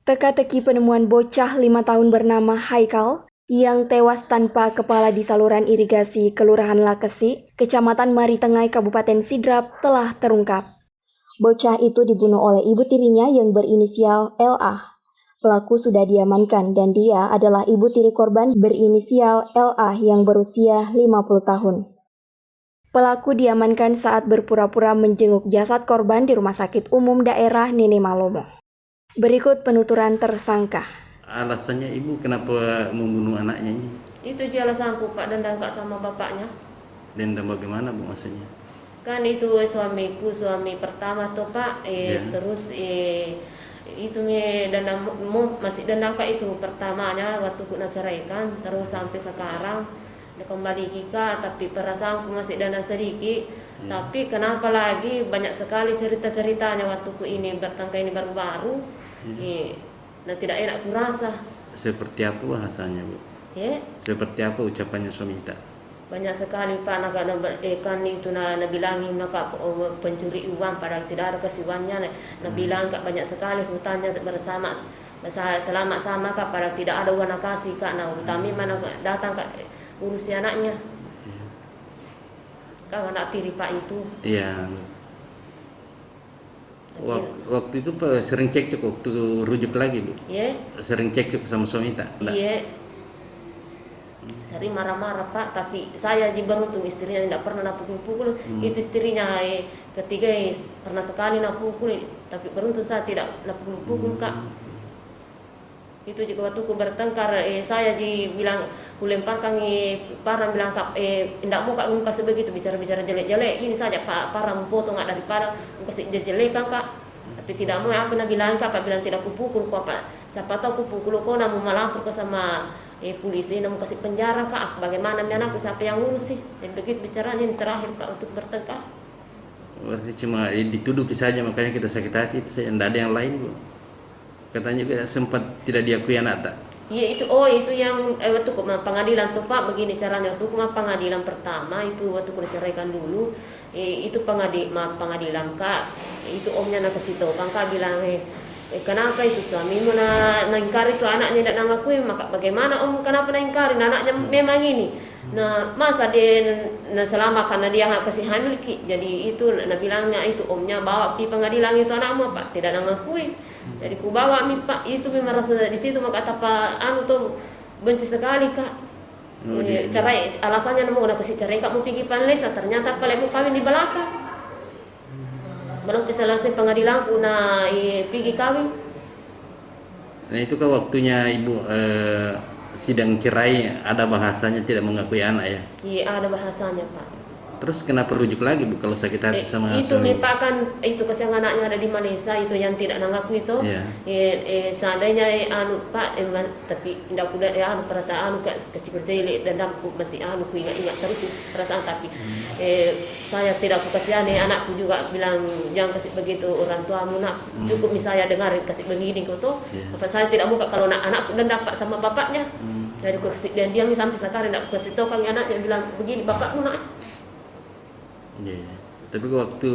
Teka-teki penemuan bocah 5 tahun bernama Haikal yang tewas tanpa kepala di saluran irigasi Kelurahan Lakesi, Kecamatan Maritengai, Kabupaten Sidrap telah terungkap. Bocah itu dibunuh oleh ibu tirinya yang berinisial LA. Pelaku sudah diamankan dan dia adalah ibu tiri korban berinisial LA yang berusia 50 tahun. Pelaku diamankan saat berpura-pura menjenguk jasad korban di Rumah Sakit Umum Daerah Nene Malomo. Berikut penuturan tersangka. Alasannya ibu kenapa membunuh anaknya ini? Itu dia alasanku, Pak, dendam Kak sama bapaknya. Dendam bagaimana bu maksudnya? Kan itu suami pertama tuh Pak, terus itu dendam masih dendam Kak itu pertamanya waktu ku ceraikan, terus sampai sekarang kembali Kika, tapi perasaanku masih dendam sedikit. Tapi kenapa lagi banyak sekali cerita-ceritanya waktu ku ini bertengkar ini baru-baru. Nah tidak enak ku rasa. Seperti apa bahasanya bu? Seperti apa ucapannya suami tak? Banyak sekali Pak, kan itu bilangin pencuri uang padahal tidak ada kesiwannya. Bilang Kak banyak sekali hutannya bersama selama sama Kak padahal tidak ada uang kasih Kak. Nah utami mana datang Kak urusi anaknya. Kak anak tiri Pak itu. Iya. Waktu itu Pak sering cekcok waktu rujuk lagi bu? Iya. Sering cekcok sama suami tak? Iya. Sering marah-marah Pak, tapi saya beruntung istrinya tidak pernah pukul-pukul. Itu istrinya ketiga pernah sekali pukul, tapi beruntung saya tidak pukul-pukul Kak. Itu juga waktu ku bertengkar, saya bilang ku lemparkan parang bilang Kak, tidak mau Kak kasih begitu bicara-bicara jelek-jelek. Ini saja Pak parang potong daripada kasih jelek Kak. Tapi tidak mau aku bilang Kak, bilang tidak ku pukul kok Pak. Siapa tahu ku pukul kok mau melapor ke sama polisi, mau kasih penjara Kak. Bagaimana anakku siapa yang ngurus sih? Dan begitu bicaranya ini terakhir Pak untuk bertengkar. Berarti cuma dituduh saja makanya kita sakit hati itu saja, tidak ada yang lain bu. Katanya juga sempat tidak diakui anak tak? Iya itu yang waktu ke pengadilan tuh Pak, begini caranya waktu ke pengadilan pertama itu waktu ku diceraikan dulu, itu pengadilan Kak, itu omnya nak kasih tahu Kak bilang kenapa itu suamimu ingkar itu anaknya tidak ngakui, maka bagaimana om kenapa ingkarin anaknya memang ini. Nah masa dia selama karena dia kasih hamil Ki, jadi itu bilangnya itu omnya bawa pi pengadilan itu anakmu Pak tidak ngakui. Jadi ku bawa Pak itu memang rasa di situ maka apa tuh benci sekali Kak. Cerai alasannya mau kasih cerai Kak mau pergi panlesa, ternyata paling mau kawin di belakang. Belum selesai pengadilan ku pergi kawin. Nah itu kan waktunya ibu sidang cerai ada bahasanya tidak mengakui anak ya? Iya ada bahasanya Pak. Terus kenapa rujuk lagi bu kalau sakit hati sama itu Pak kan itu kasihan anaknya ada di Malaysia itu yang tidak ngaku itu. Seandainya Pak tapi tidak kuda perasaan kecil-kecil dendamku masih ku ingat terus sih perasaan tapi saya tidak ku kasihani anakku juga bilang jangan kasih begitu orang tuamu nak cukup misalnya dengar kasih begini gitu. Apa saya tidak mau kalau anakku dendam Pak sama bapaknya. Dari ku kasih dan dia sampai sekarang tidak ku kasih tahu kan anaknya bilang begini bapakmu nak. Tapi waktu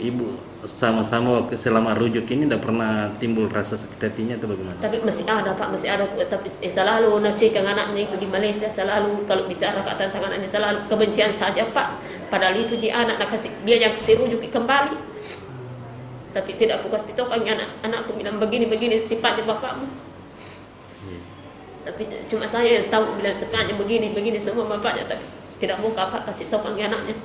ibu sama-sama waktu selama rujuk ini tidak pernah timbul rasa sakit hatinya atau bagaimana? Tapi masih ada Pak, masih ada. Tapi selalu ngecek anaknya itu di Malaysia, selalu kalau bicara tentang anaknya selalu kebencian saja Pak. Padahal itu anak dia yang kasih rujuk kembali. Tapi tidak aku kasih tahu kan anakku bilang begini sifatnya bapakmu. Tapi cuma saya yang tahu bilang sifatnya begini semua bapaknya, tapi tidak mau Pak kasih tahu kan anaknya.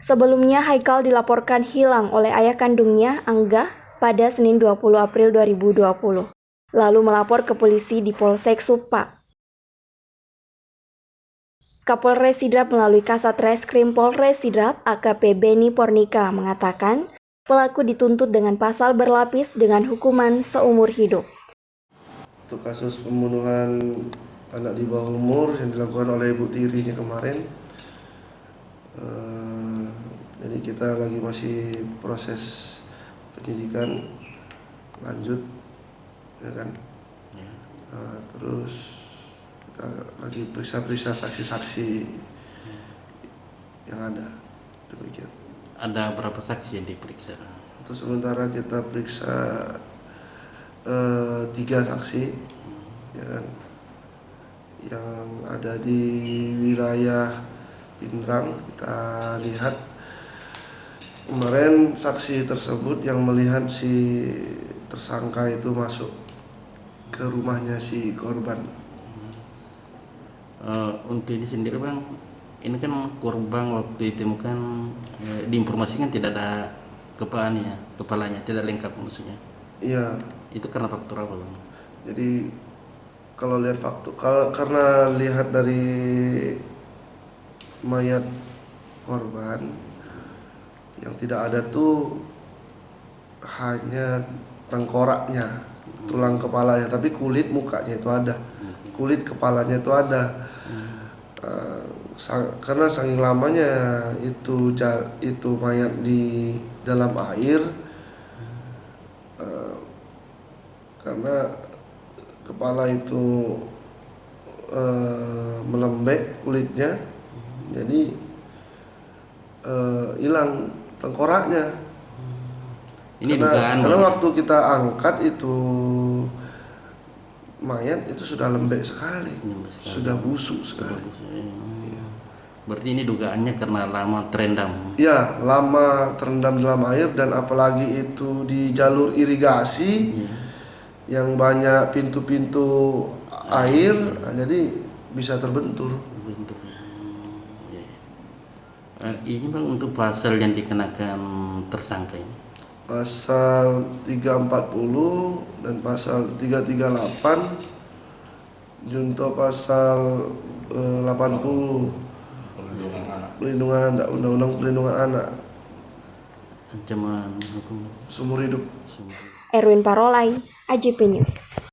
Sebelumnya, Haikal dilaporkan hilang oleh ayah kandungnya, Angga, pada Senin 20 April 2020. Lalu melapor ke polisi di Polsek Supa. Kapolres Sidrap melalui Kasat Reskrim Polres Sidrap, AKP Beni Pornika, mengatakan pelaku dituntut dengan pasal berlapis dengan hukuman seumur hidup. Untuk kasus pembunuhan anak di bawah umur yang dilakukan oleh ibu tirinya kemarin, jadi kita lagi masih proses penyidikan lanjut, ya kan. Terus kita lagi periksa saksi-saksi yang ada, demikian. Ada berapa saksi yang diperiksa? Untuk sementara kita periksa 3 saksi, ya kan, yang ada di wilayah Pindrang. Kita lihat kemarin saksi tersebut yang melihat si tersangka itu masuk ke rumahnya si korban. Untuk ini sendiri bang, ini kan korban waktu ditemukan diinformasikan tidak ada kepalanya tidak lengkap maksudnya. Iya, Itu karena faktor apa bang? jadi kalau lihat karena lihat dari mayat korban yang tidak ada tuh hanya tengkoraknya, tulang kepalanya, tapi kulit mukanya itu ada, kulit kepalanya itu ada. Karena saking lamanya itu mayat di dalam air, karena kepala itu melembek kulitnya, jadi hilang tengkoraknya. Ini dugaan Karena bang. waktu kita angkat itu mayat itu sudah lembek sekali, sudah busuk sekali. Berarti ini dugaannya karena lama terendam. Ya, lama terendam dalam air, dan apalagi itu di jalur irigasi yang banyak pintu-pintu air, jadi bisa terbentur. Bentuk. Ini bang untuk pasal yang dikenakan tersangka ini. Pasal 340 dan pasal 338, junto pasal 80 pelindungan anak, undang-undang pelindungan anak, Ancaman hukum seumur hidup. seumur. Erwin Parolai, AJP News.